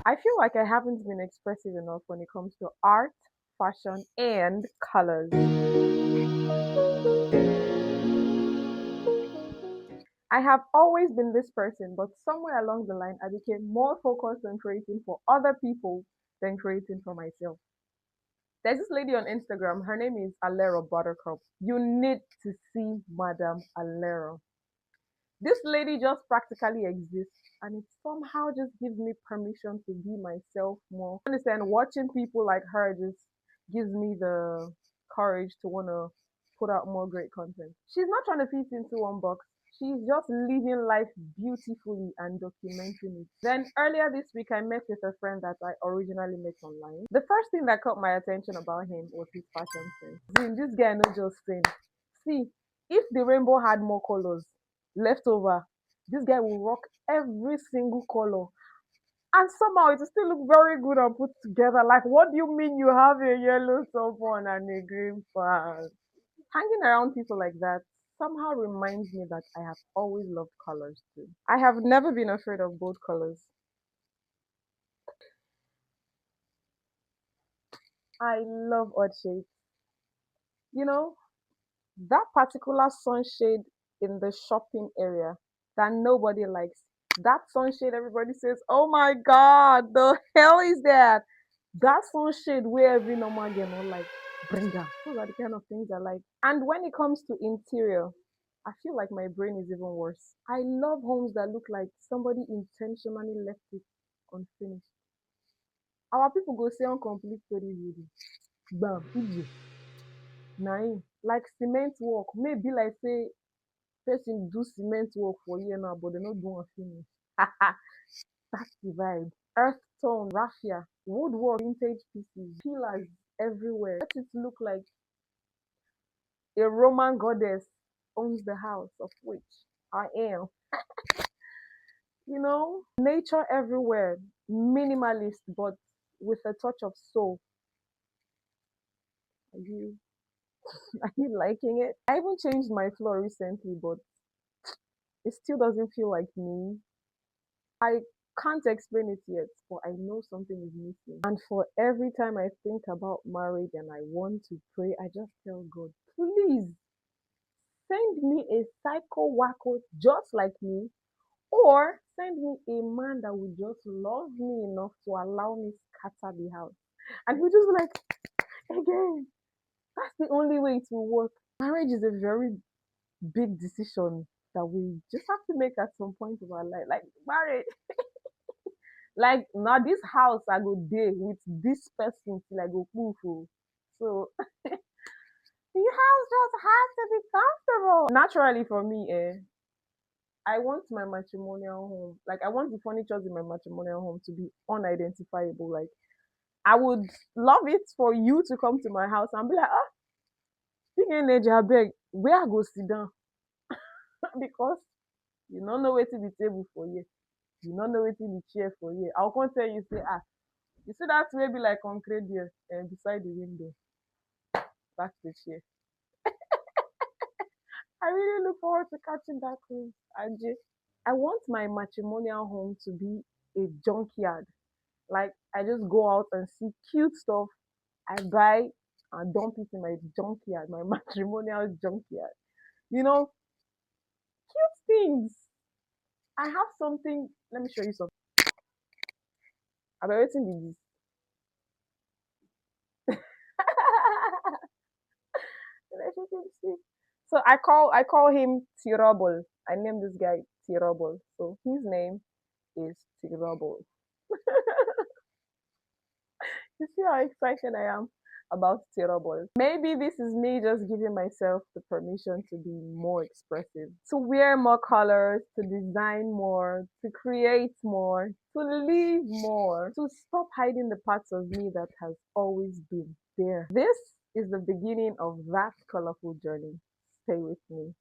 I feel like I haven't been expressive enough when it comes to art, fashion, and colors. I have always been this person, but somewhere along the line, I became more focused on creating for other people than creating for myself. There's this lady on Instagram, her name is Alero Buttercup. You need to see Madam Alero. This lady just practically exists and it somehow just gives me permission to be myself more. Understand, watching people like her just gives me the courage to want to put out more great content. She's not trying to fit into one box. She's just living life beautifully and documenting it. Then earlier this week, I met with a friend that I originally met online. The first thing that caught my attention about him was his fashion sense. This guy not just saying, see, if the rainbow had more colors, left over, this guy will rock every single color. And somehow it will still look very good and put together. Like, what do you mean you have a yellow top on and a green pants? Hanging around people like that somehow reminds me that I have always loved colors too. I have never been afraid of both colors. I love odd shades. You know, that particular sunshade in the shopping area that nobody likes. That sunshade everybody says, oh my god, the hell is that? That sunshade where every normal girl not like bring her. Those are the kind of things I like. And when it comes to interior, I feel like my brain is even worse. I love homes that look like somebody intentionally left it unfinished. Our people go say incomplete story building. Bam, idiot. Nine. Like cement work. Maybe like say person do cement work for year now, but they not do am finish. That's the vibe. Earth tone, raffia, woodwork, vintage pieces, pillars everywhere. Let it look like a Roman goddess owns the house of which I am. Nature everywhere, minimalist but with a touch of soul. Are you are you liking it? I even changed my floor recently, but it still doesn't feel like me. I can't explain it yet, but I know something is missing. And for every time I think about marriage and I want to pray, I just tell God, please send me a psycho wacko just like me, or send me a man that will just love me enough to allow me scatter the house. And he'll just be like, again, that's the only way it will work. Marriage is a very big decision that we just have to make at some point of our life. Like marriage. Like now this house I go dey with this person till I go poof. Oh. So the house just has to be comfortable. Naturally for me, I want my matrimonial home. Like I want the furniture in my matrimonial home to be unidentifiable. Like I would love it for you to come to my house and be like, ah, speaking energy, I beg, where I go sit down? Because you don't know where to be table for you. You don't know where to be chair for you. I'll come tell you, say, ah, you see that way be like concrete there and beside the window. That's the chair. I really look forward to catching that cruise. I want my matrimonial home to be a junkyard. Like I just go out and see cute stuff. I buy and dump it in my junkyard, my matrimonial junkyard. You know, cute things. I have something. Let me show you something. I've been waiting with this. Let me see. So I call him Tirobol. I named this guy Tirobol. So his name is Tirobol. You see how excited I am about Tirobol. Maybe this is me just giving myself the permission to be more expressive, to wear more colors, to design more, to create more, to live more, to stop hiding the parts of me that has always been there. This is the beginning of that colorful journey. Stay with me.